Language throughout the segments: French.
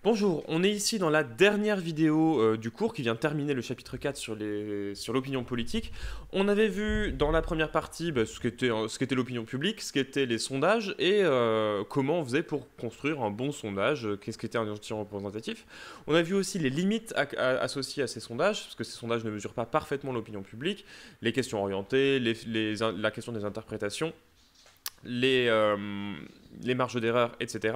Bonjour, on est ici dans la dernière vidéo du cours qui vient terminer le chapitre 4 sur l'opinion politique. On avait vu dans la première partie ce qu'était l'opinion publique, ce qu'étaient les sondages et comment on faisait pour construire un bon sondage, qu'est-ce qu'était un échantillon représentatif. On a vu aussi les limites associées à ces sondages, parce que ces sondages ne mesurent pas parfaitement l'opinion publique, les questions orientées, la question des interprétations, les marges d'erreur, etc.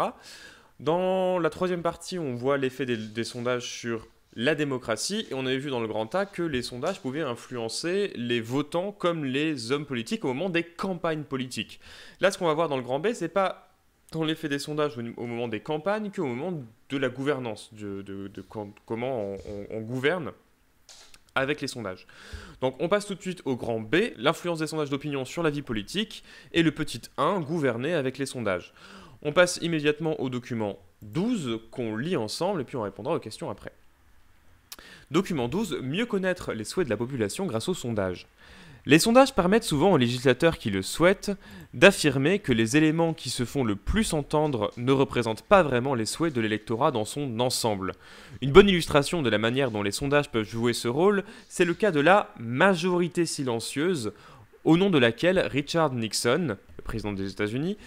Dans la troisième partie, on voit l'effet des sondages sur la démocratie, et on avait vu dans le grand A que les sondages pouvaient influencer les votants comme les hommes politiques au moment des campagnes politiques. Là, ce qu'on va voir dans le grand B, c'est pas dans l'effet des sondages au moment des campagnes qu'au moment de la gouvernance, comment on gouverne avec les sondages. Donc on passe tout de suite au grand B, l'influence des sondages d'opinion sur la vie politique, et le petit 1, gouverner avec les sondages. On passe immédiatement au document 12 qu'on lit ensemble et puis on répondra aux questions après. Document 12, mieux connaître les souhaits de la population grâce aux sondages. Les sondages permettent souvent aux législateurs qui le souhaitent d'affirmer que les éléments qui se font le plus entendre ne représentent pas vraiment les souhaits de l'électorat dans son ensemble. Une bonne illustration de la manière dont les sondages peuvent jouer ce rôle, c'est le cas de la majorité silencieuse, au nom de laquelle Richard Nixon, le président des États-Unis,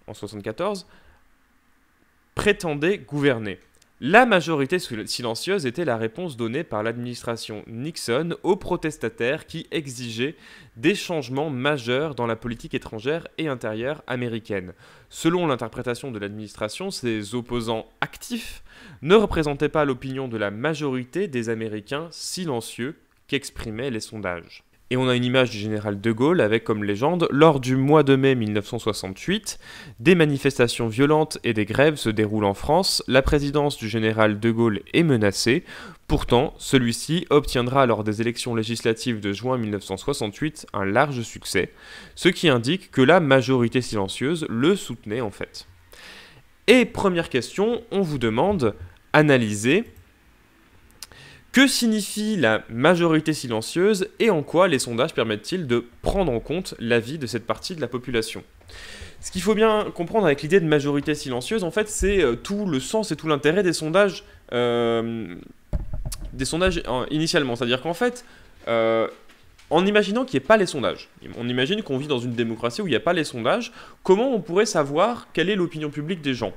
en 1974, prétendait gouverner. La majorité silencieuse était la réponse donnée par l'administration Nixon aux protestataires qui exigeaient des changements majeurs dans la politique étrangère et intérieure américaine. Selon l'interprétation de l'administration, ces opposants actifs ne représentaient pas l'opinion de la majorité des Américains silencieux qu'exprimaient les sondages. Et on a une image du général de Gaulle avec comme légende, lors du mois de mai 1968, des manifestations violentes et des grèves se déroulent en France, la présidence du général de Gaulle est menacée, pourtant celui-ci obtiendra lors des élections législatives de juin 1968 un large succès, ce qui indique que la majorité silencieuse le soutenait en fait. Et première question, on vous demande, analysez. Que signifie la majorité silencieuse et en quoi les sondages permettent-ils de prendre en compte l'avis de cette partie de la population ? Ce qu'il faut bien comprendre avec l'idée de majorité silencieuse, en fait, c'est tout le sens et tout l'intérêt des sondages initialement. C'est-à-dire qu'en fait, en imaginant qu'il n'y ait pas les sondages, on imagine qu'on vit dans une démocratie où il n'y a pas les sondages, comment on pourrait savoir quelle est l'opinion publique des gens ?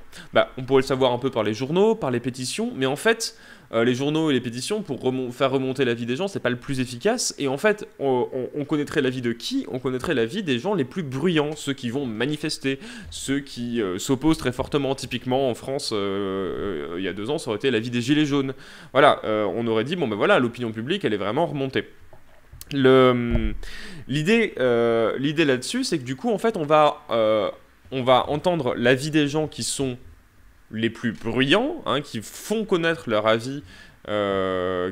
On pourrait le savoir un peu par les journaux, par les pétitions, mais en fait, les journaux et les pétitions, pour faire remonter l'avis des gens, c'est pas le plus efficace, et en fait, on connaîtrait l'avis de qui ? On connaîtrait l'avis des gens les plus bruyants, ceux qui vont manifester, ceux qui s'opposent très fortement. Typiquement, en France, il y a 2 ans, ça aurait été l'avis des Gilets jaunes. Voilà, on aurait dit, voilà, l'opinion publique, elle est vraiment remontée. L'idée là-dessus, c'est que du coup, en fait, on va entendre l'avis des gens qui sont les plus bruyants, qui font connaître leur avis, le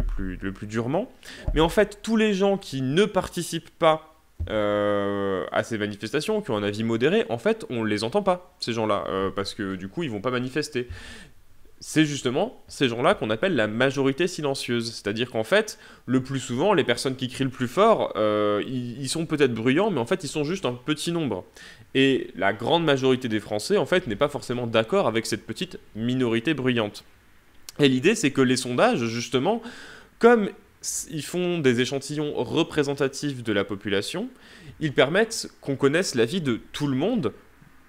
plus durement. Mais en fait, tous les gens qui ne participent pas à ces manifestations, qui ont un avis modéré, en fait, on les entend pas, ces gens-là, parce que du coup, ils vont pas manifester. C'est justement ces gens-là qu'on appelle la majorité silencieuse. C'est-à-dire qu'en fait, le plus souvent, les personnes qui crient le plus fort, ils sont peut-être bruyants, mais en fait, ils sont juste un petit nombre. Et la grande majorité des Français, en fait, n'est pas forcément d'accord avec cette petite minorité bruyante. Et l'idée, c'est que les sondages, justement, comme ils font des échantillons représentatifs de la population, ils permettent qu'on connaisse l'avis de tout le monde,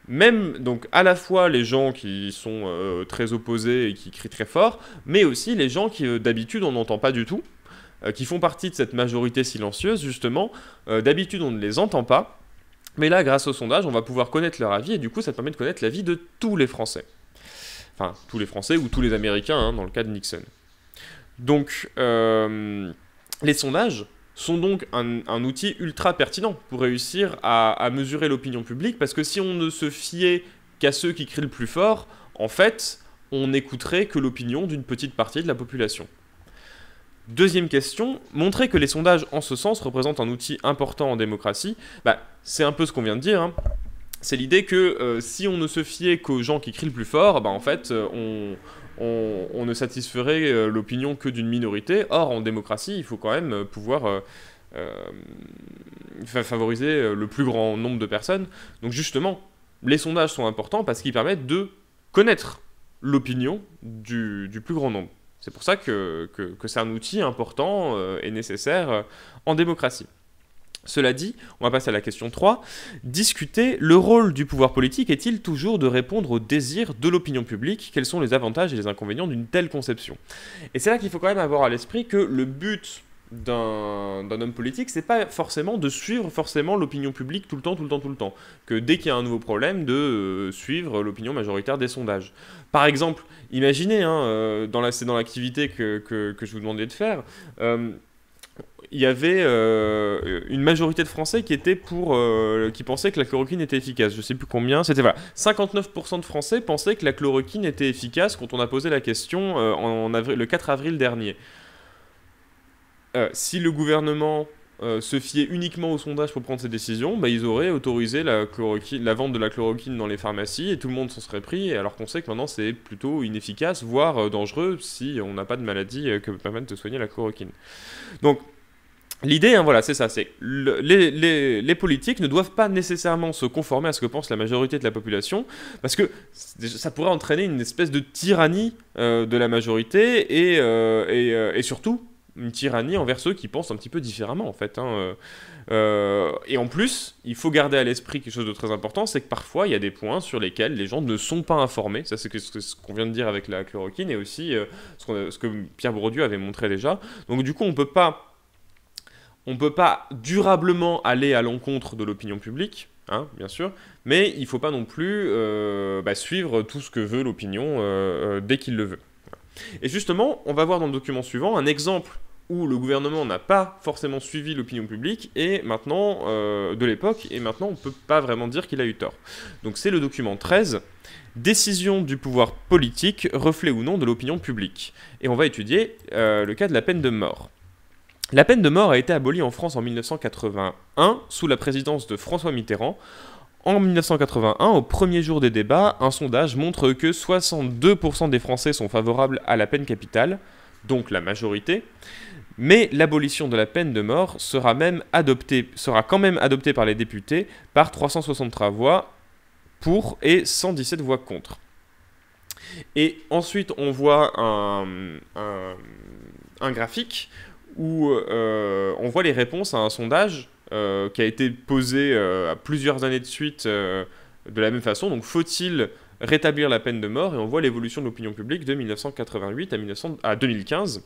même donc à la fois les gens qui sont très opposés et qui crient très fort, mais aussi les gens qui d'habitude on n'entend pas du tout, qui font partie de cette majorité silencieuse justement, d'habitude on ne les entend pas, mais là grâce au sondage on va pouvoir connaître leur avis et du coup ça permet de connaître l'avis de tous les Français. Enfin tous les Français ou tous les Américains dans le cas de Nixon. Donc les sondages sont donc un outil ultra pertinent pour réussir à mesurer l'opinion publique, parce que si on ne se fiait qu'à ceux qui crient le plus fort, en fait, on n'écouterait que l'opinion d'une petite partie de la population. Deuxième question, montrer que les sondages en ce sens représentent un outil important en démocratie, c'est un peu ce qu'on vient de dire, C'est l'idée que si on ne se fiait qu'aux gens qui crient le plus fort, en fait, on ne satisferait l'opinion que d'une minorité. Or, en démocratie, il faut quand même pouvoir favoriser le plus grand nombre de personnes. Donc justement, les sondages sont importants parce qu'ils permettent de connaître l'opinion du plus grand nombre. C'est pour ça que c'est un outil important et nécessaire en démocratie. Cela dit, on va passer à la question 3. Discuter, le rôle du pouvoir politique est-il toujours de répondre aux désirs de l'opinion publique? Quels sont les avantages et les inconvénients d'une telle conception? Et c'est là qu'il faut quand même avoir à l'esprit que le but d'un homme politique, c'est pas forcément de suivre forcément l'opinion publique tout le temps. Que dès qu'il y a un nouveau problème, de suivre l'opinion majoritaire des sondages. Par exemple, imaginez, c'est dans l'activité que je vous demandais de faire, il y avait une majorité de Français qui pensaient que la chloroquine était efficace. Je sais plus combien. C'était 59% de Français pensaient que la chloroquine était efficace quand on a posé la question le 4 avril dernier. Si le gouvernement se fiait uniquement au sondage pour prendre ses décisions, ils auraient autorisé la vente de la chloroquine dans les pharmacies et tout le monde s'en serait pris, alors qu'on sait que maintenant c'est plutôt inefficace, voire dangereux si on n'a pas de maladie que permettent de soigner la chloroquine. Donc, l'idée, c'est ça, c'est les politiques ne doivent pas nécessairement se conformer à ce que pense la majorité de la population, parce que ça pourrait entraîner une espèce de tyrannie de la majorité et surtout une tyrannie envers ceux qui pensent un petit peu différemment, en fait. Et en plus, il faut garder à l'esprit quelque chose de très important, c'est que parfois, il y a des points sur lesquels les gens ne sont pas informés. Ça, c'est ce qu'on vient de dire avec la chloroquine, et aussi ce que Pierre Bourdieu avait montré déjà. Donc du coup, on peut pas durablement aller à l'encontre de l'opinion publique, bien sûr, mais il ne faut pas non plus suivre tout ce que veut l'opinion dès qu'il le veut. Et justement, on va voir dans le document suivant un exemple où le gouvernement n'a pas forcément suivi l'opinion publique de l'époque, et maintenant on ne peut pas vraiment dire qu'il a eu tort. Donc c'est le document 13, décision du pouvoir politique, reflet ou non de l'opinion publique. Et on va étudier le cas de la peine de mort. La peine de mort a été abolie en France en 1981 sous la présidence de François Mitterrand. En 1981, au premier jour des débats, un sondage montre que 62% des Français sont favorables à la peine capitale, donc la majorité, mais l'abolition de la peine de mort sera quand même adoptée par les députés par 363 voix pour et 117 voix contre. Et ensuite, on voit un graphique où on voit les réponses à un sondage qui a été posé à plusieurs années de suite de la même façon. Donc, faut-il rétablir la peine de mort? Et on voit l'évolution de l'opinion publique de 1988 à 2015.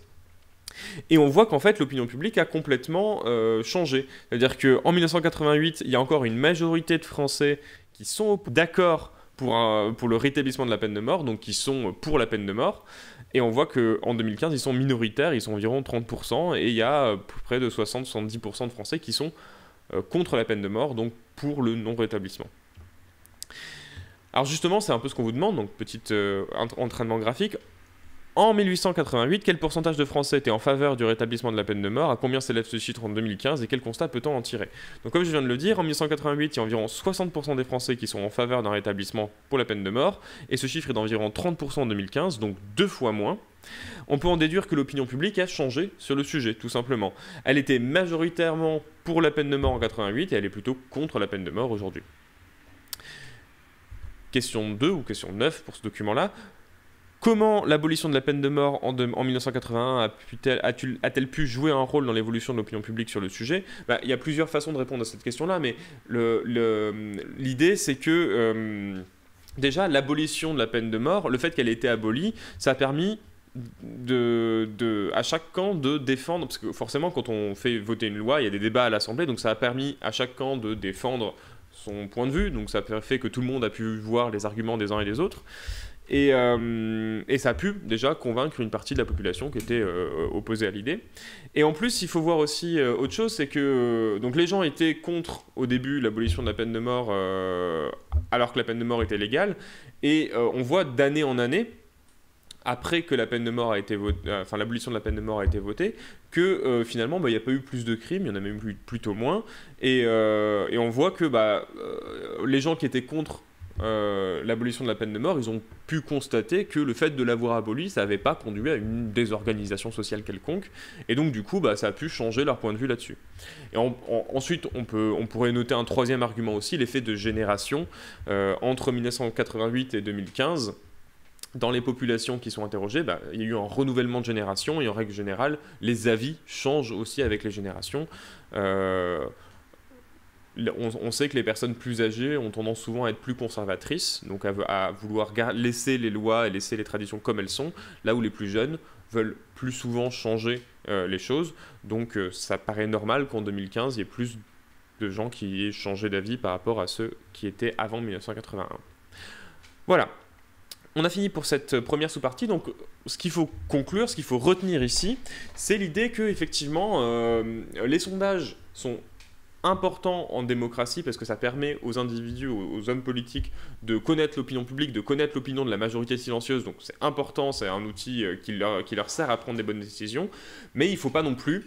Et on voit qu'en fait, l'opinion publique a complètement changé. C'est-à-dire qu'en 1988, il y a encore une majorité de Français qui sont d'accord pour le rétablissement de la peine de mort, donc qui sont pour la peine de mort. Et on voit qu'en 2015, ils sont minoritaires, ils sont environ 30%, et il y a près de 60-70% de Français qui sont contre la peine de mort, donc pour le non-rétablissement. Alors justement, c'est un peu ce qu'on vous demande, donc petit entraînement graphique. En 1888, quel pourcentage de Français étaient en faveur du rétablissement de la peine de mort? À combien s'élève ce chiffre en 2015 et quel constat peut-on en tirer? Donc comme je viens de le dire, en 1988, il y a environ 60% des Français qui sont en faveur d'un rétablissement pour la peine de mort, et ce chiffre est d'environ 30% en 2015, donc 2 fois moins. On peut en déduire que l'opinion publique a changé sur le sujet, tout simplement. Elle était majoritairement pour la peine de mort en 1988 et elle est plutôt contre la peine de mort aujourd'hui. Question 2 ou question 9 pour ce document-là. Comment l'abolition de la peine de mort en 1981 a-t-elle pu jouer un rôle dans l'évolution de l'opinion publique sur le sujet? Il y a plusieurs façons de répondre à cette question-là, mais l'idée c'est que déjà l'abolition de la peine de mort, le fait qu'elle ait été abolie, ça a permis à chaque camp de défendre, parce que forcément quand on fait voter une loi, il y a des débats à l'Assemblée, donc ça a permis à chaque camp de défendre son point de vue, donc ça a fait que tout le monde a pu voir les arguments des uns et des autres. Et ça a pu déjà convaincre une partie de la population qui était opposée à l'idée. Et en plus, il faut voir aussi autre chose, c'est que donc les gens étaient contre au début l'abolition de la peine de mort alors que la peine de mort était légale. Et on voit d'année en année, après que la peine de mort a été l'abolition de la peine de mort a été votée, que finalement il n'y a pas eu plus de crimes, il y en a même eu plutôt moins. Et on voit que les gens qui étaient contre l'abolition de la peine de mort, ils ont pu constater que le fait de l'avoir abolie, ça n'avait pas conduit à une désorganisation sociale quelconque, et donc du coup ça a pu changer leur point de vue là-dessus. Et ensuite on pourrait noter un troisième argument aussi, l'effet de génération. Entre 1988 et 2015, dans les populations qui sont interrogées, il y a eu un renouvellement de génération et en règle générale, les avis changent aussi avec les générations. On sait que les personnes plus âgées ont tendance souvent à être plus conservatrices, donc à vouloir laisser les lois et laisser les traditions comme elles sont, là où les plus jeunes veulent plus souvent changer les choses. Donc ça paraît normal qu'en 2015, il y ait plus de gens qui aient changé d'avis par rapport à ceux qui étaient avant 1981. Voilà. On a fini pour cette première sous-partie, donc ce qu'il faut conclure, ce qu'il faut retenir ici, c'est l'idée que effectivement les sondages sont importants en démocratie parce que ça permet aux individus, aux hommes politiques de connaître l'opinion publique, de connaître l'opinion de la majorité silencieuse, donc c'est important, c'est un outil qui leur sert à prendre des bonnes décisions, mais il ne faut pas non plus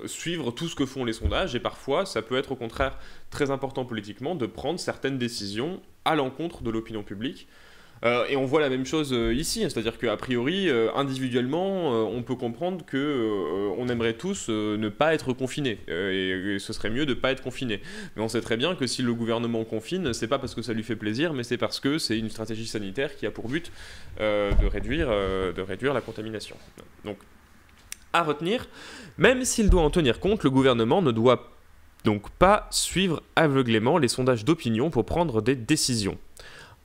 suivre tout ce que font les sondages, et parfois ça peut être au contraire très important politiquement de prendre certaines décisions à l'encontre de l'opinion publique. Et on voit la même chose ici, c'est-à-dire qu'a priori, individuellement, on peut comprendre qu'on aimerait tous ne pas être confinés, et ce serait mieux de ne pas être confinés. Mais on sait très bien que si le gouvernement confine, c'est pas parce que ça lui fait plaisir, mais c'est parce que c'est une stratégie sanitaire qui a pour but de réduire la contamination. Donc, à retenir, même s'il doit en tenir compte, le gouvernement ne doit donc pas suivre aveuglément les sondages d'opinion pour prendre des décisions.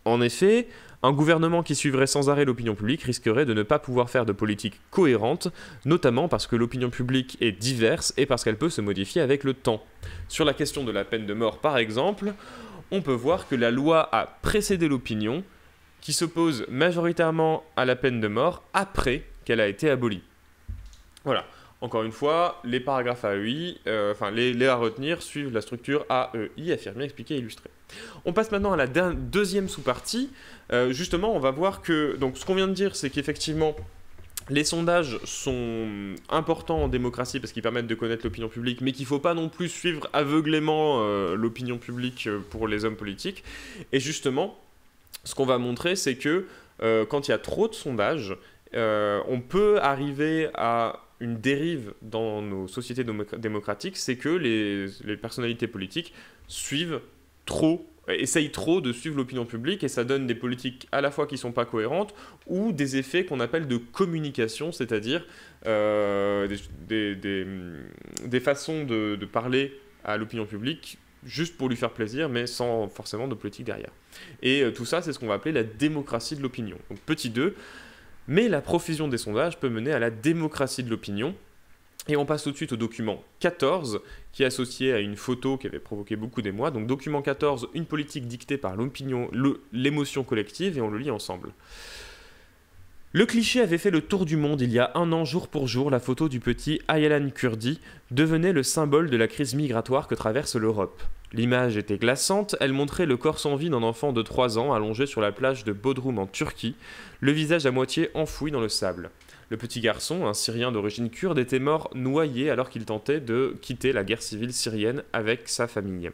En effet, un gouvernement qui suivrait sans arrêt l'opinion publique risquerait de ne pas pouvoir faire de politique cohérente, notamment parce que l'opinion publique est diverse et parce qu'elle peut se modifier avec le temps. Sur la question de la peine de mort, par exemple, on peut voir que la loi a précédé l'opinion, qui s'oppose majoritairement à la peine de mort après qu'elle a été abolie. Voilà. Encore une fois, les paragraphes AEI, les à retenir suivent la structure AEI, affirmé, expliqué, illustré. On passe maintenant à la deuxième sous-partie. Justement, on va voir que, donc ce qu'on vient de dire, c'est qu'effectivement, les sondages sont importants en démocratie parce qu'ils permettent de connaître l'opinion publique, mais qu'il ne faut pas non plus suivre aveuglément l'opinion publique pour les hommes politiques. Et justement, ce qu'on va montrer, c'est que quand il y a trop de sondages, on peut arriver à une dérive dans nos sociétés démocratiques, c'est que les personnalités politiques essayent trop de suivre l'opinion publique, et ça donne des politiques à la fois qui ne sont pas cohérentes ou des effets qu'on appelle de communication, c'est-à-dire des façons de parler à l'opinion publique juste pour lui faire plaisir, mais sans forcément de politique derrière. Et tout ça, c'est ce qu'on va appeler la démocratie de l'opinion. Donc petit 2, mais la profusion des sondages peut mener à la démocratie de l'opinion. Et on passe tout de suite au document 14, qui est associé à une photo qui avait provoqué beaucoup d'émoi. Donc document 14, une politique dictée par l'émotion collective, et on le lit ensemble. Le cliché avait fait le tour du monde il y a un an jour pour jour. La photo du petit Aylan Kurdi devenait le symbole de la crise migratoire que traverse l'Europe. L'image était glaçante, elle montrait le corps sans vie d'un enfant de 3 ans allongé sur la plage de Bodrum en Turquie, le visage à moitié enfoui dans le sable. Le petit garçon, un Syrien d'origine kurde, était mort noyé alors qu'il tentait de quitter la guerre civile syrienne avec sa famille.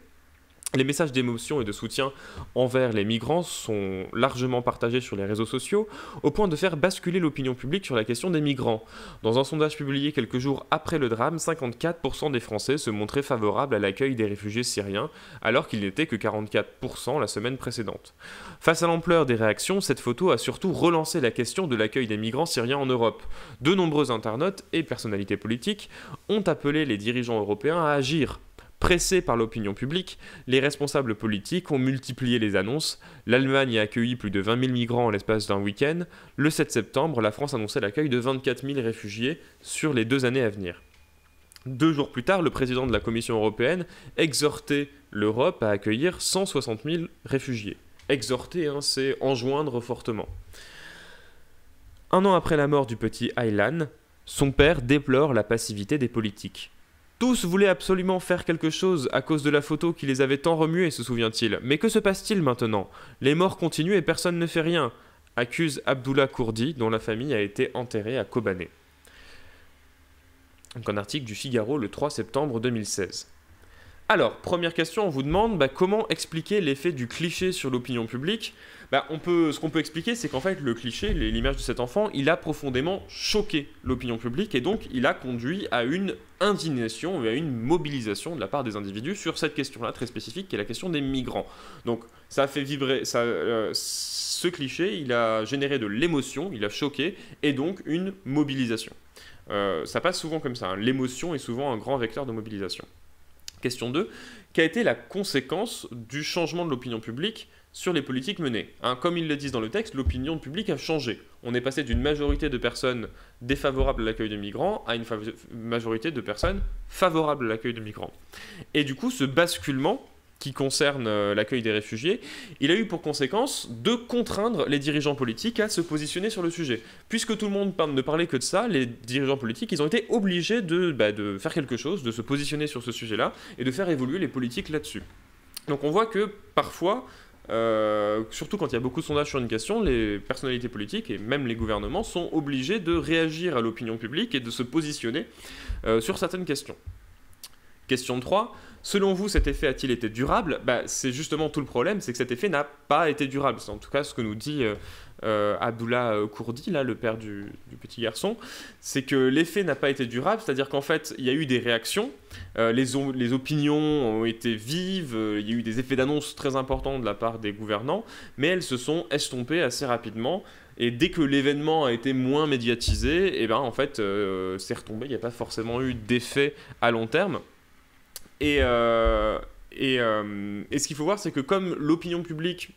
Les messages d'émotion et de soutien envers les migrants sont largement partagés sur les réseaux sociaux, au point de faire basculer l'opinion publique sur la question des migrants. Dans un sondage publié quelques jours après le drame, 54% des Français se montraient favorables à l'accueil des réfugiés syriens, alors qu'il n'était que 44% la semaine précédente. Face à l'ampleur des réactions, cette photo a surtout relancé la question de l'accueil des migrants syriens en Europe. De nombreux internautes et personnalités politiques ont appelé les dirigeants européens à agir. Pressés par l'opinion publique, les responsables politiques ont multiplié les annonces. L'Allemagne a accueilli plus de 20 000 migrants en l'espace d'un week-end. Le 7 septembre, la France annonçait l'accueil de 24 000 réfugiés sur les 2 années à venir. 2 jours plus tard, le président de la Commission européenne exhortait l'Europe à accueillir 160 000 réfugiés. Exhorter, c'est enjoindre fortement. Un an après la mort du petit Aylan, son père déplore la passivité des politiques. Tous voulaient absolument faire quelque chose à cause de la photo qui les avait tant remués, se souvient-il. Mais que se passe-t-il maintenant? Les morts continuent et personne ne fait rien, accuse Abdullah Kurdi, dont la famille a été enterrée à Kobané. Donc un article du Figaro le 3 septembre 2016. Alors, première question, on vous demande comment expliquer l'effet du cliché sur l'opinion publique. Ce qu'on peut expliquer, c'est qu'en fait, le cliché, l'image de cet enfant, il a profondément choqué l'opinion publique et donc il a conduit à une indignation et à une mobilisation de la part des individus sur cette question-là très spécifique qui est la question des migrants. Donc, ça a fait vibrer, ce cliché, il a généré de l'émotion, il a choqué et donc une mobilisation. Ça passe souvent comme ça, hein. L'émotion est souvent un grand vecteur de mobilisation. Question 2, quelle a été la conséquence du changement de l'opinion publique sur les politiques menées, hein? Comme ils le disent dans le texte, l'opinion publique a changé. On est passé d'une majorité de personnes défavorables à l'accueil de migrants à une majorité de personnes favorables à l'accueil de migrants. Et du coup, ce basculement qui concerne l'accueil des réfugiés, il a eu pour conséquence de contraindre les dirigeants politiques à se positionner sur le sujet. Puisque tout le monde ne parlait que de ça, les dirigeants politiques, ils ont été obligés de faire quelque chose, de se positionner sur ce sujet-là, et de faire évoluer les politiques là-dessus. Donc on voit que parfois, surtout quand il y a beaucoup de sondages sur une question, les personnalités politiques et même les gouvernements sont obligés de réagir à l'opinion publique et de se positionner sur certaines questions. Question 3. Selon vous, cet effet a-t-il été durable? C'est justement tout le problème, c'est que cet effet n'a pas été durable. C'est en tout cas ce que nous dit Abdullah Kurdi, là, le père du petit garçon, c'est que l'effet n'a pas été durable, c'est-à-dire qu'en fait, il y a eu des réactions, les opinions ont été vives, il y a eu des effets d'annonce très importants de la part des gouvernants, mais elles se sont estompées assez rapidement. Et dès que l'événement a été moins médiatisé, en fait, c'est retombé, il n'y a pas forcément eu d'effet à long terme. Et ce qu'il faut voir, c'est que comme l'opinion publique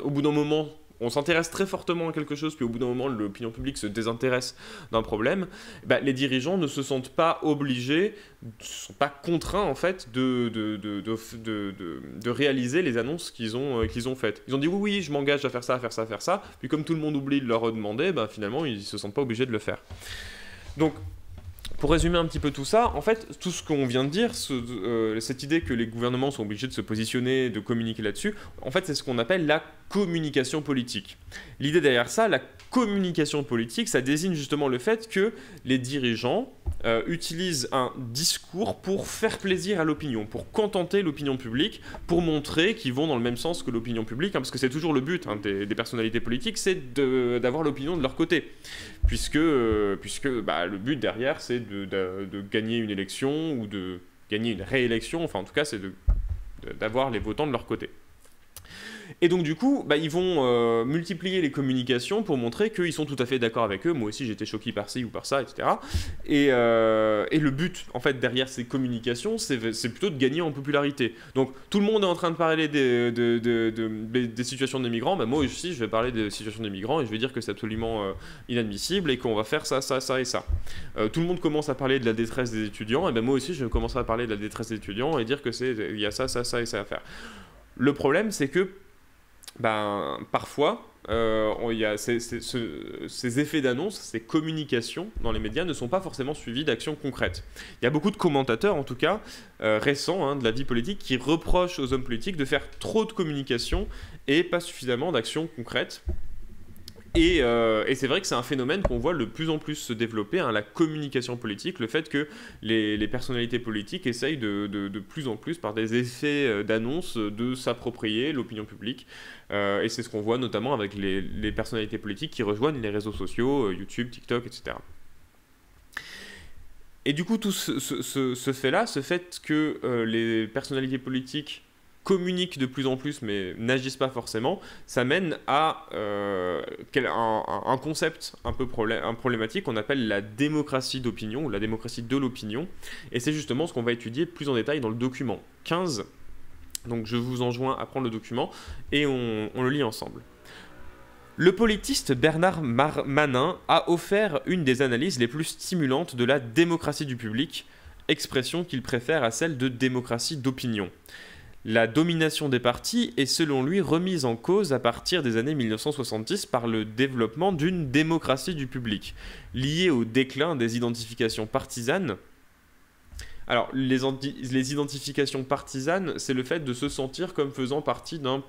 au bout d'un moment, on s'intéresse très fortement à quelque chose, puis au bout d'un moment, l'opinion publique se désintéresse d'un problème, les dirigeants ne se sentent pas obligés, ne sont pas contraints en fait de réaliser les annonces qu'ils ont faites. Ils ont dit oui, je m'engage à faire ça, à faire ça, à faire ça, puis comme tout le monde oublie de leur demander, finalement, ils ne se sentent pas obligés de le faire. Donc, pour résumer un petit peu tout ça, en fait, tout ce qu'on vient de dire, cette idée que les gouvernements sont obligés de se positionner, de communiquer là-dessus, en fait, c'est ce qu'on appelle la communication politique. L'idée derrière ça, la communication politique, ça désigne justement le fait que les dirigeants utilisent un discours pour faire plaisir à l'opinion, pour contenter l'opinion publique, pour montrer qu'ils vont dans le même sens que l'opinion publique, hein, parce que c'est toujours le but des personnalités politiques, c'est d'avoir l'opinion de leur côté. Puisque le but derrière, c'est de gagner une élection ou de gagner une réélection, enfin en tout cas, c'est d'avoir les votants de leur côté. Et donc du coup, ils vont multiplier les communications pour montrer qu'ils sont tout à fait d'accord avec eux. Moi aussi, j'étais choqué par ci ou par ça, etc. Et le but, en fait, derrière ces communications, c'est plutôt de gagner en popularité. Donc tout le monde est en train de parler des situations des migrants. Moi aussi, je vais parler des situations des migrants et je vais dire que c'est absolument inadmissible et qu'on va faire ça, ça, ça et ça. Tout le monde commence à parler de la détresse des étudiants. Et moi aussi, je vais commencer à parler de la détresse des étudiants et dire que il y a ça, ça, ça et ça à faire. Le problème, c'est que parfois, y a ces effets d'annonce, ces communications dans les médias ne sont pas forcément suivis d'actions concrètes. Il y a beaucoup de commentateurs, en tout cas, récents de la vie politique, qui reprochent aux hommes politiques de faire trop de communication et pas suffisamment d'actions concrètes. Et c'est vrai que c'est un phénomène qu'on voit de plus en plus se développer, la communication politique, le fait que les personnalités politiques essayent de plus en plus, par des effets d'annonce, de s'approprier l'opinion publique. Et c'est ce qu'on voit notamment avec les personnalités politiques qui rejoignent les réseaux sociaux, YouTube, TikTok, etc. Et du coup, tout ce fait-là, ce fait que les personnalités politiques communiquent de plus en plus mais n'agissent pas forcément, ça mène à un concept un peu problématique qu'on appelle la démocratie d'opinion ou la démocratie de l'opinion, et c'est justement ce qu'on va étudier plus en détail dans le document 15. Donc je vous enjoins à prendre le document et on le lit ensemble. Le politiste Bernard Manin a offert une des analyses les plus stimulantes de la démocratie du public, expression qu'il préfère à celle de démocratie d'opinion. La domination des partis est selon lui remise en cause à partir des années 1970 par le développement d'une démocratie du public, liée au déclin des identifications partisanes. Alors, les identifications partisanes, c'est le fait de se sentir comme faisant partie d'un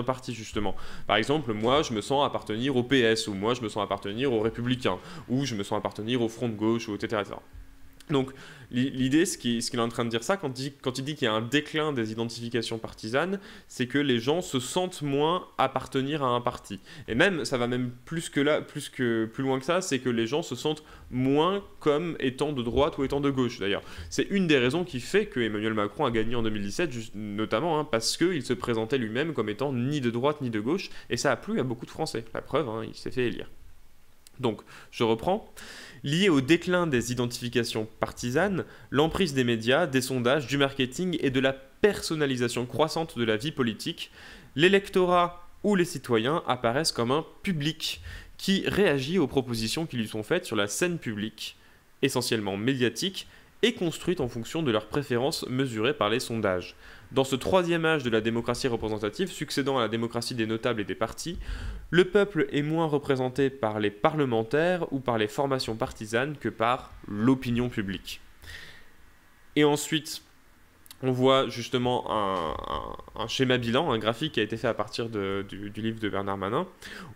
parti, justement. Par exemple, moi, je me sens appartenir au PS, ou moi, je me sens appartenir aux Républicains, ou je me sens appartenir au Front de gauche, etc., etc. Donc l'idée, ce qu'il est en train de dire ça, quand il dit qu'il y a un déclin des identifications partisanes, c'est que les gens se sentent moins appartenir à un parti. Et même, ça va même plus loin que ça, c'est que les gens se sentent moins comme étant de droite ou étant de gauche d'ailleurs. C'est une des raisons qui fait que Emmanuel Macron a gagné en 2017, notamment parce qu'il se présentait lui-même comme étant ni de droite ni de gauche, et ça a plu à beaucoup de Français. La preuve, il s'est fait élire. Donc, je reprends. Lié au déclin des identifications partisanes, l'emprise des médias, des sondages, du marketing et de la personnalisation croissante de la vie politique, l'électorat ou les citoyens apparaissent comme un public qui réagit aux propositions qui lui sont faites sur la scène publique, essentiellement médiatique, et construite en fonction de leurs préférences mesurées par les sondages. Dans ce troisième âge de la démocratie représentative, succédant à la démocratie des notables et des partis, le peuple est moins représenté par les parlementaires ou par les formations partisanes que par l'opinion publique. Et ensuite, on voit justement un schéma bilan, un graphique qui a été fait à partir du livre de Bernard Manin,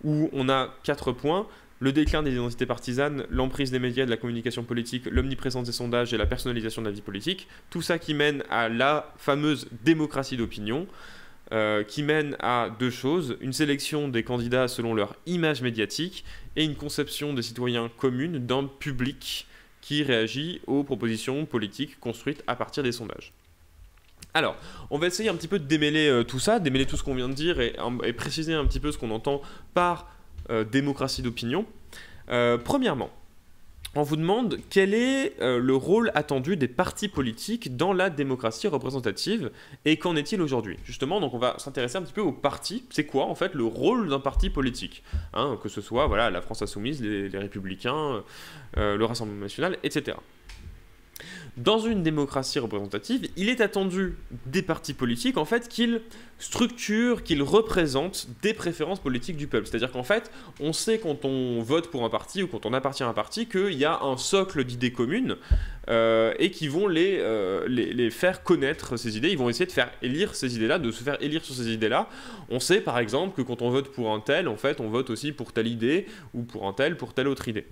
où on a 4 points. Le déclin des identités partisanes, l'emprise des médias, de la communication politique, l'omniprésence des sondages et la personnalisation de la vie politique. Tout ça qui mène à la fameuse démocratie d'opinion, qui mène à 2 choses, une sélection des candidats selon leur image médiatique et une conception des citoyens commune d'un public qui réagit aux propositions politiques construites à partir des sondages. Alors, on va essayer un petit peu de démêler tout ça, démêler tout ce qu'on vient de dire et préciser un petit peu ce qu'on entend par démocratie d'opinion. Premièrement, on vous demande quel est le rôle attendu des partis politiques dans la démocratie représentative et qu'en est-il aujourd'hui. Justement, donc on va s'intéresser un petit peu aux partis. C'est quoi en fait le rôle d'un parti politique, que ce soit la France Insoumise, les Républicains, le Rassemblement National, etc. Dans une démocratie représentative, il est attendu des partis politiques en fait qu'ils structurent, qu'ils représentent des préférences politiques du peuple. C'est-à-dire qu'en fait, on sait quand on vote pour un parti ou quand on appartient à un parti qu'il y a un socle d'idées communes et qui vont les faire connaître ces idées. Ils vont essayer de faire élire ces idées-là, de se faire élire sur ces idées-là. On sait par exemple que quand on vote pour un tel, en fait, on vote aussi pour telle idée ou pour un tel, pour telle autre idée.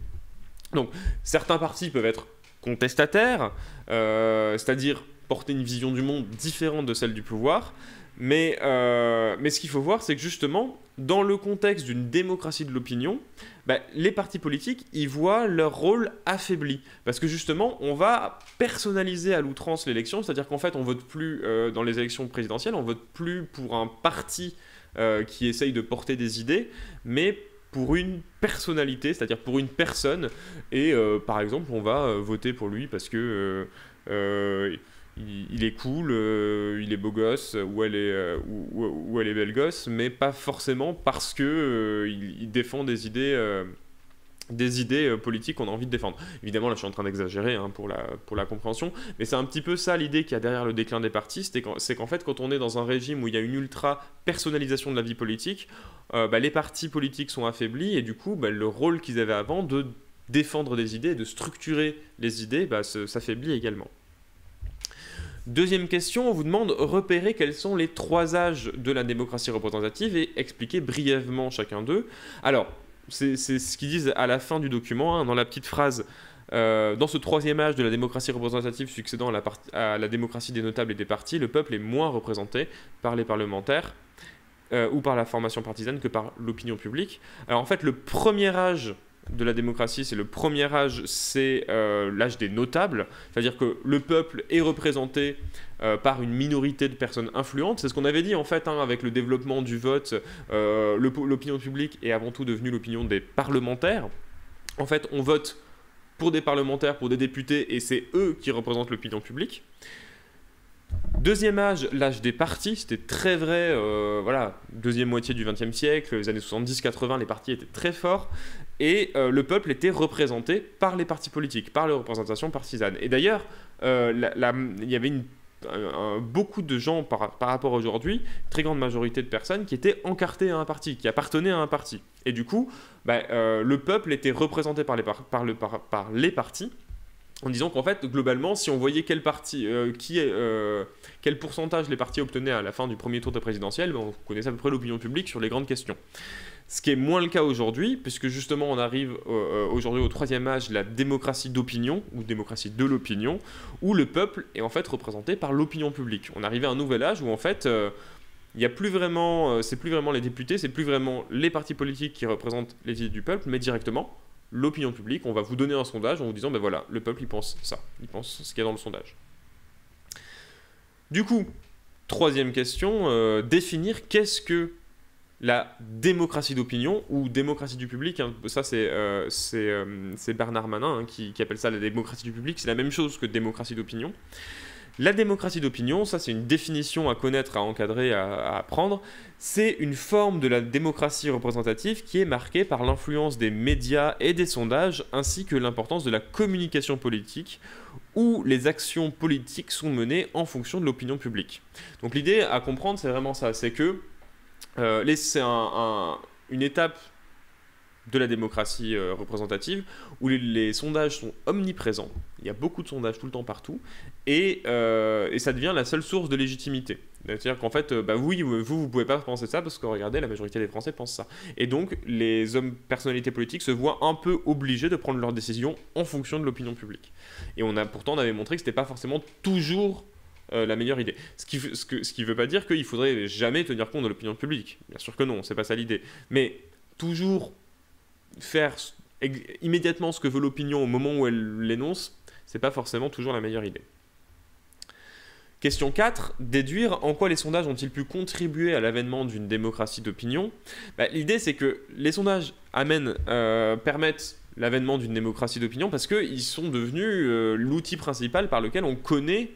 Donc, certains partis peuvent être contestataires, c'est-à-dire porter une vision du monde différente de celle du pouvoir, mais ce qu'il faut voir, c'est que justement, dans le contexte d'une démocratie de l'opinion, les partis politiques, ils voient leur rôle affaibli, parce que justement, on va personnaliser à l'outrance l'élection, c'est-à-dire qu'en fait, on vote plus dans les élections présidentielles, on vote plus pour un parti qui essaye de porter des idées, mais pour une personnalité, c'est-à-dire pour une personne, et par exemple on va voter pour lui parce que il est cool, il est beau gosse, ou elle est belle gosse, mais pas forcément parce que il défend des idées politiques qu'on a envie de défendre. Évidemment, là, je suis en train d'exagérer pour la compréhension, mais c'est un petit peu ça l'idée qu'il y a derrière le déclin des partis, c'est qu'en fait, quand on est dans un régime où il y a une ultra-personnalisation de la vie politique, les partis politiques sont affaiblis, et du coup, le rôle qu'ils avaient avant de défendre des idées, de structurer les idées, s'affaiblit également. Deuxième question, on vous demande repérer quels sont les 3 âges de la démocratie représentative et expliquer brièvement chacun d'eux. Alors, c'est ce qu'ils disent à la fin du document, dans la petite phrase dans ce 3e âge de la démocratie représentative succédant à la démocratie des notables et des partis, le peuple est moins représenté par les parlementaires ou par la formation partisane que par l'opinion publique. Alors en fait, le premier âge de la démocratie, c'est l'âge des notables, c'est-à-dire que le peuple est représenté par une minorité de personnes influentes. C'est ce qu'on avait dit en fait, avec le développement du vote, l'opinion publique est avant tout devenue l'opinion des parlementaires. En fait, on vote pour des parlementaires, pour des députés, et c'est eux qui représentent l'opinion publique. Deuxième âge, l'âge des partis, c'était très vrai, deuxième moitié du XXe siècle, les années 70-80, les partis étaient très forts, et le peuple était représenté par les partis politiques, par les représentations partisanes. Et d'ailleurs, il y avait beaucoup de gens par rapport à aujourd'hui, très grande majorité de personnes qui étaient encartées à un parti, qui appartenaient à un parti. Et du coup, le peuple était représenté par les partis, en disant qu'en fait, globalement, si on voyait quel pourcentage les partis obtenaient à la fin du premier tour de présidentielle, on connaissait à peu près l'opinion publique sur les grandes questions. Ce qui est moins le cas aujourd'hui, puisque justement on arrive aujourd'hui au troisième âge, la démocratie d'opinion, ou démocratie de l'opinion, où le peuple est en fait représenté par l'opinion publique. On arrive à un nouvel âge où en fait il y a plus vraiment, c'est plus vraiment les députés, c'est plus vraiment les partis politiques qui représentent les idées du peuple, mais directement l'opinion publique. On va vous donner un sondage en vous disant, ben voilà, le peuple il pense ça, il pense ce qu'il y a dans le sondage. Du coup, troisième question, définir qu'est-ce que la démocratie d'opinion ou démocratie du public, hein, ça c'est Bernard Manin qui appelle ça la démocratie du public, c'est la même chose que démocratie d'opinion. La démocratie d'opinion, ça c'est une définition à connaître, à encadrer, à apprendre, c'est une forme de la démocratie représentative qui est marquée par l'influence des médias et des sondages, ainsi que l'importance de la communication politique, où les actions politiques sont menées en fonction de l'opinion publique. Donc l'idée à comprendre, c'est vraiment ça, c'est que c'est une étape de la démocratie représentative où les sondages sont omniprésents. Il y a beaucoup de sondages tout le temps partout et ça devient la seule source de légitimité. C'est-à-dire qu'en fait, oui, vous pouvez pas penser ça parce que regardez, la majorité des Français pensent ça. Et donc, les personnalités politiques se voient un peu obligés de prendre leurs décisions en fonction de l'opinion publique. Et pourtant, on avait montré que c'était pas forcément toujours la meilleure idée. Ce qui veut pas dire qu'il faudrait jamais tenir compte de l'opinion publique. Bien sûr que non, c'est pas ça l'idée. Mais toujours faire immédiatement ce que veut l'opinion au moment où elle l'énonce, c'est pas forcément toujours la meilleure idée. Question 4, déduire en quoi les sondages ont-ils pu contribuer à l'avènement d'une démocratie d'opinion. L'idée c'est que les sondages permettent l'avènement d'une démocratie d'opinion parce qu'ils sont devenus l'outil principal par lequel on connaît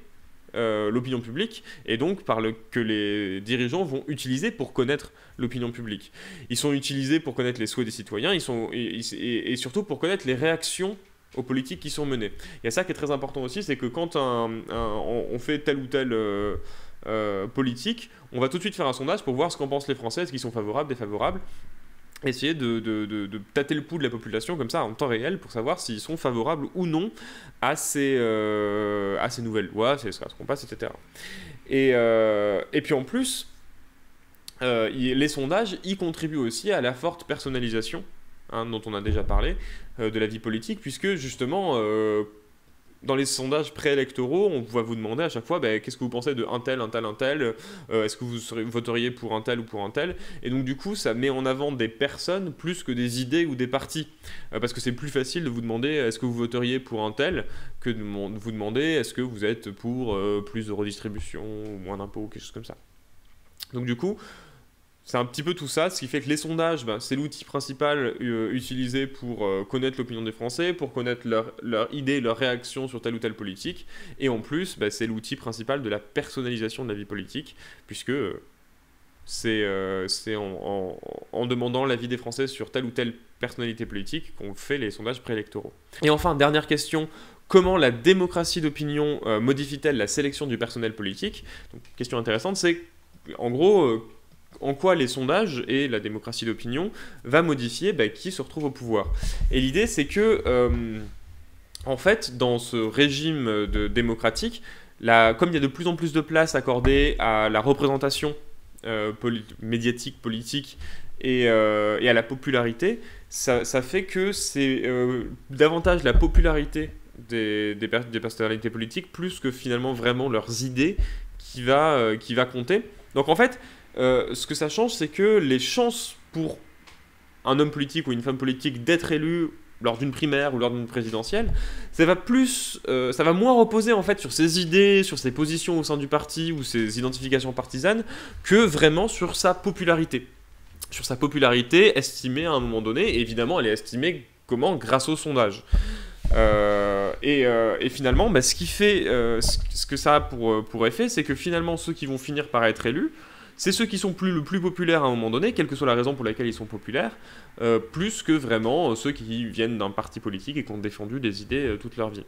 l'opinion publique et donc que les dirigeants vont utiliser pour connaître l'opinion publique. Ils sont utilisés pour connaître les souhaits des citoyens et surtout pour connaître les réactions aux politiques qui sont menées. Il y a ça qui est très important aussi, c'est que quand on fait telle ou telle politique, on va tout de suite faire un sondage pour voir ce qu'en pensent les Français, est-ce qu'ils sont favorables, défavorables, essayer de tâter le pouls de la population comme ça en temps réel pour savoir s'ils sont favorables ou non à ces nouvelles lois, c'est ce qu'on passe, etc. Et puis en plus, les sondages y contribuent aussi à la forte personnalisation, dont on a déjà parlé, de la vie politique, puisque justement, dans les sondages préélectoraux, on va vous demander à chaque fois qu'est-ce que vous pensez de un tel, est-ce que vous voteriez pour un tel ou pour un tel, et donc du coup ça met en avant des personnes plus que des idées ou des partis, parce que c'est plus facile de vous demander est-ce que vous voteriez pour un tel que de vous demander est-ce que vous êtes pour plus de redistribution ou moins d'impôts ou quelque chose comme ça. Donc du coup, c'est un petit peu tout ça, ce qui fait que les sondages, c'est l'outil principal utilisé pour connaître l'opinion des Français, pour connaître leurs idées, leurs réactions sur telle ou telle politique. Et en plus, c'est l'outil principal de la personnalisation de la vie politique, puisque c'est en demandant l'avis des Français sur telle ou telle personnalité politique qu'on fait les sondages préélectoraux. Et enfin, dernière question, comment la démocratie d'opinion modifie-t-elle la sélection du personnel politique ? Donc, question intéressante, c'est en gros... en quoi les sondages et la démocratie d'opinion va modifier qui se retrouve au pouvoir. Et l'idée, c'est que, en fait, dans ce régime démocratique, comme il y a de plus en plus de place accordée à la représentation médiatique, politique et à la popularité, ça fait que c'est davantage la popularité des personnalités politiques plus que finalement vraiment leurs idées qui va compter. Donc en fait, ce que ça change, c'est que les chances pour un homme politique ou une femme politique d'être élu lors d'une primaire ou lors d'une présidentielle, ça va moins reposer en fait sur ses idées, sur ses positions au sein du parti ou ses identifications partisanes, que vraiment sur sa popularité. Sur sa popularité estimée à un moment donné, et évidemment elle est estimée comment ? Grâce au sondage. Et finalement, ce qui fait, ce que ça a pour effet, c'est que finalement ceux qui vont finir par être élus, c'est ceux qui sont le plus populaires à un moment donné, quelle que soit la raison pour laquelle ils sont populaires, plus que vraiment ceux qui viennent d'un parti politique et qui ont défendu des idées toute leur vie.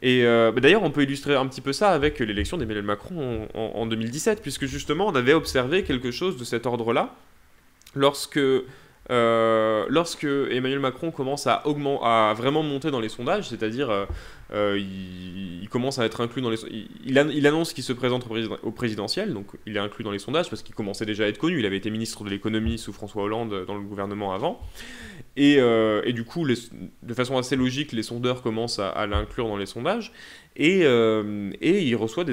Et d'ailleurs, on peut illustrer un petit peu ça avec l'élection d'Emmanuel Macron en 2017, puisque justement, on avait observé quelque chose de cet ordre-là, lorsque Emmanuel Macron commence à vraiment monter dans les sondages, c'est-à-dire il commence à être inclus dans les... Il annonce qu'il se présente au présidentiel, donc il est inclus dans les sondages parce qu'il commençait déjà à être connu. Il avait été ministre de l'économie sous François Hollande dans le gouvernement avant. Et du coup, de façon assez logique, les sondeurs commencent à l'inclure dans les sondages. Et il reçoit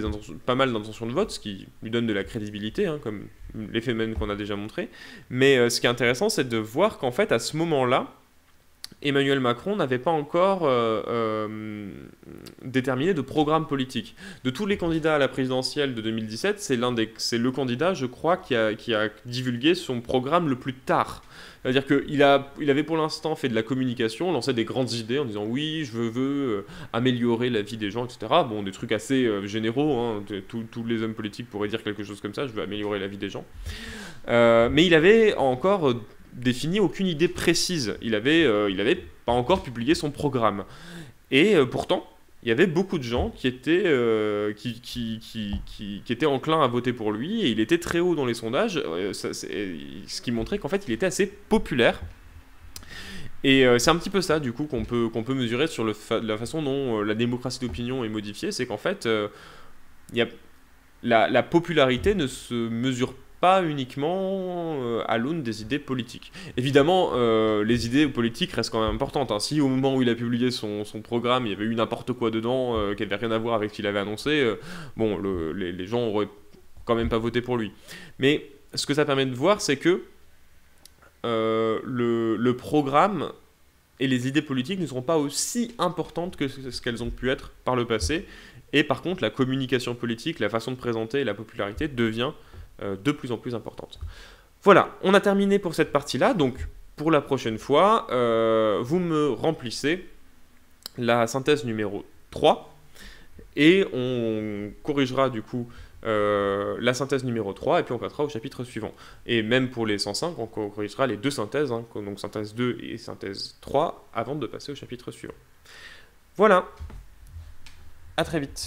pas mal d'intentions de vote, ce qui lui donne de la crédibilité, hein, comme l'effet même qu'on a déjà montré. Mais ce qui est intéressant, c'est de voir qu'en fait, à ce moment-là, Emmanuel Macron n'avait pas encore déterminé de programme politique. De tous les candidats à la présidentielle de 2017, c'est le candidat, je crois, qui a divulgué son programme le plus tard. C'est-à-dire qu'il avait pour l'instant fait de la communication, lancé des grandes idées en disant oui, je veux améliorer la vie des gens, etc. Bon, des trucs assez généraux, hein. Tous les hommes politiques pourraient dire quelque chose comme ça, je veux améliorer la vie des gens. Mais il avait encore défini aucune idée précise. Il avait pas encore publié son programme. Et pourtant, il y avait beaucoup de gens qui étaient enclins à voter pour lui, et il était très haut dans les sondages, ce qui montrait qu'en fait il était assez populaire. Et c'est un petit peu ça, du coup, qu'on peut mesurer sur la façon dont la démocratie d'opinion est modifiée, c'est qu'en fait, la popularité ne se mesure pas uniquement à l'aune des idées politiques. Évidemment, les idées politiques restent quand même importantes, hein. Si au moment où il a publié son programme, il y avait eu n'importe quoi dedans qui n'avait rien à voir avec ce qu'il avait annoncé, bon, les gens auraient quand même pas voté pour lui. Mais ce que ça permet de voir, c'est que le programme et les idées politiques ne seront pas aussi importantes que ce qu'elles ont pu être par le passé. Et par contre, la communication politique, la façon de présenter et la popularité devient de plus en plus importante. Voilà, on a terminé pour cette partie-là. Donc, pour la prochaine fois, vous me remplissez la synthèse numéro 3 et on corrigera du coup la synthèse numéro 3 et puis on passera au chapitre suivant. Et même pour les 105, on corrigera les deux synthèses, hein, donc synthèse 2 et synthèse 3, avant de passer au chapitre suivant. Voilà, à très vite.